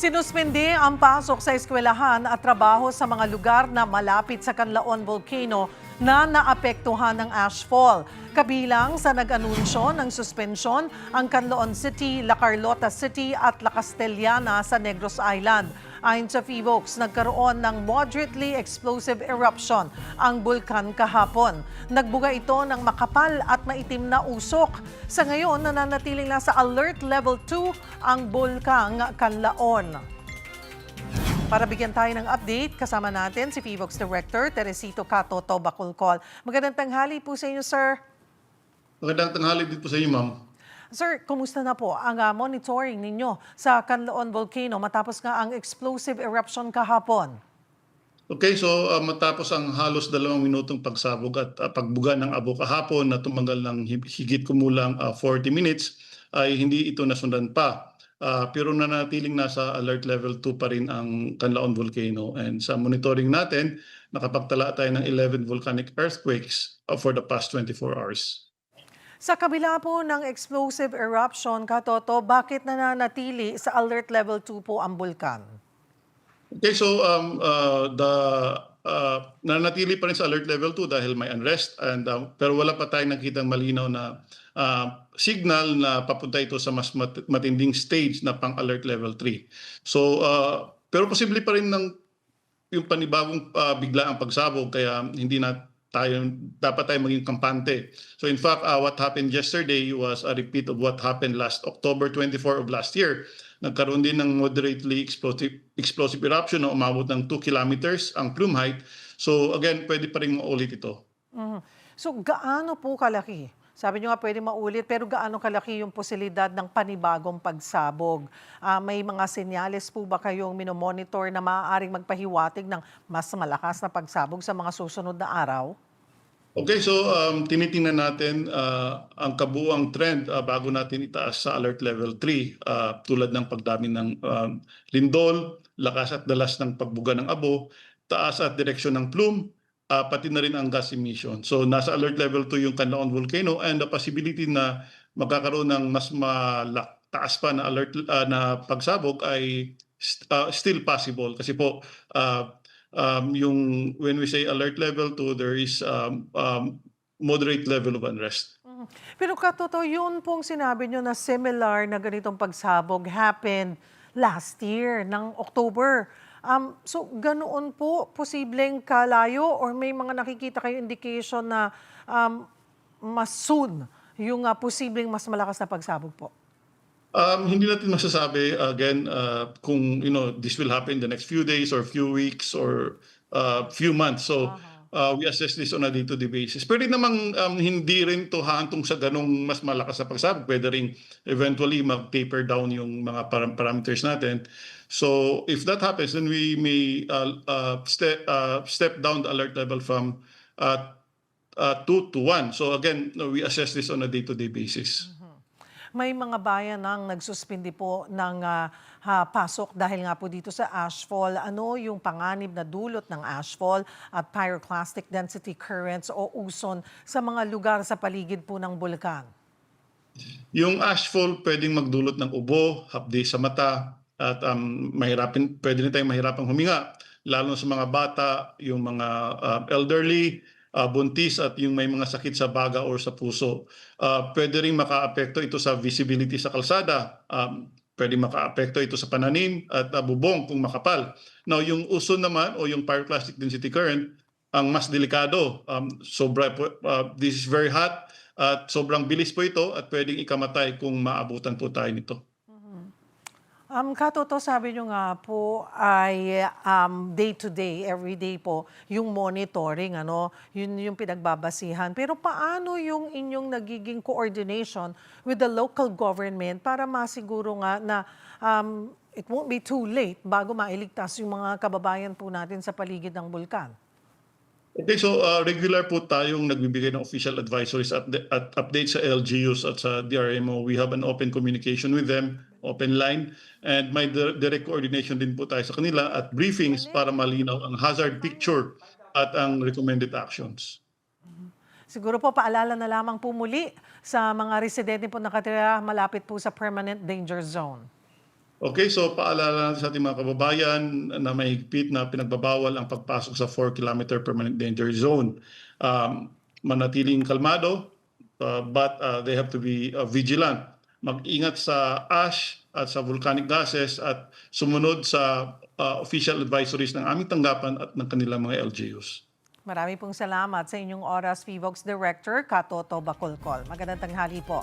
Sinuspindi ang pasok sa eskwelahan at trabaho sa mga lugar na malapit sa Canlaon Volcano na naapektuhan ng ashfall. Kabilang sa nag-anunsyo ng suspensyon ang Canlaon City, La Carlota City at La Castellana sa Negros Island. Ayon sa PHIVOLCS, nagkaroon ng moderately explosive eruption ang bulkan kahapon. Nagbuga ito ng makapal at maitim na usok. Sa ngayon, nananatiling nasa alert level 2 ang bulkang Canlaon. Para bigyan tayo ng update, kasama natin si PHIVOLCS Director Teresito Catoto Bacolcol. Magandang tanghali po sa inyo, sir. Magandang tanghali din po sa inyo, ma'am. Sir, kumusta na po ang monitoring ninyo sa Canlaon Volcano matapos nga ang explosive eruption kahapon? Okay, so matapos ang halos 2 minutong pagsabog at pagbuga ng abo kahapon na tumagal ng higit kumulang 40 minutes, ay hindi ito nasundan pa. Pero nanatiling nasa alert level 2 pa rin ang Canlaon Volcano. And sa monitoring natin, nakapagtala tayo ng 11 volcanic earthquakes for the past 24 hours. Sa kabila po ng explosive eruption, Katoto, bakit nananatili sa alert level 2 po ang bulkan? Okay, so nananatili pa rin sa alert level 2 dahil may unrest, and pero wala pa tayong nakitang malinaw na signal na papunta ito sa mas matinding stage na pang alert level 3. So pero posible pa rin yung panibagong biglaang pagsabog, kaya hindi na dapat tayo maging kampante. So in fact, what happened yesterday was a repeat of what happened last October 24 of last year. Nagkaroon din ng moderately explosive eruption na umabot ng 2 kilometers ang plume height. So again, pwede pa rin maulit ito. So gaano po kalaki? Sabi nyo nga pwede maulit, pero gaano kalaki yung posibilidad ng panibagong pagsabog? May mga senyales po ba kayong minomonitor na maaaring magpahiwatig ng mas malakas na pagsabog sa mga susunod na araw? Okay, so tinitingnan natin ang kabuuang trend bago natin itaas sa alert level 3, tulad ng pagdami ng lindol, lakas at dalas ng pagbuga ng abo, taas at direksyon ng plume, pati na rin ang gas emission. So nasa alert level 2 yung Canlaon Volcano, and the possibility na magkakaroon ng mas taas pa na alert na pagsabog ay still possible, kasi po yung when we say alert level 2, there is moderate level of unrest. Pero Katoto, yun pong sinabi nyo na similar na ganitong pagsabog happened last year ng October. So ganoon po, posibleng kalayo or may mga nakikita kayo indication na mas soon yung posibleng mas malakas na pagsabog po? Hindi natin masasabi again kung this will happen in the next few days or few weeks or few months. So we assess this on a day-to-day basis. Pwede namang hindi rin to hantong sa ganong mas malakas na pagsabog. Pwede rin eventually mag-taper down yung mga parameters natin. So if that happens, then we may step down the alert level from 2 to 1. So again, we assess this on a day-to-day basis. May mga bayan ang nagsuspindi po ng pasok dahil nga po dito sa ashfall. Ano yung panganib na dulot ng ashfall at pyroclastic density currents o uson sa mga lugar sa paligid po ng bulkan? Yung ashfall pwedeng magdulot ng ubo, hapdi sa mata, at pwede rin tayong mahirapang huminga, lalo sa mga bata, yung mga elderly, buntis, at yung may mga sakit sa baga or sa puso. Pwede rin makaapekto ito sa visibility sa kalsada. Pwede makaapekto ito sa pananim at bubong kung makapal. Now, yung uson naman o yung pyroclastic density current, ang mas delikado. This is very hot at sobrang bilis po ito at pwedeng ikamatay kung maabutan po tayo nito. Katoto, sabi nyo nga po ay day-to-day, everyday po, yung monitoring, yun yung pinagbabasihan. Pero paano yung inyong nagiging coordination with the local government para masiguro nga na it won't be too late bago mailigtas yung mga kababayan po natin sa paligid ng bulkan? Okay, so regular po tayong nagbibigay ng official advisories at updates sa LGUs at sa DRMO. We have an open communication with them, open line, and may direct coordination din po tayo sa kanila at briefings para malinaw ang hazard picture at ang recommended actions. Siguro po paalala na lamang po muli sa mga residente po nakatira malapit po sa permanent danger zone. Okay, so paalala natin sa ating mga kababayan na mahigpit na pinagbabawal ang pagpasok sa 4 kilometer permanent danger zone. Manatiling kalmado, but they have to be vigilant. Mag-ingat sa ash at sa volcanic gases at sumunod sa official advisories ng aming tanggapan at ng kanilang mga LGUs. Marami pong salamat sa inyong oras, PHIVOLCS Director Katoto Bacolcol. Magandang tanghali po.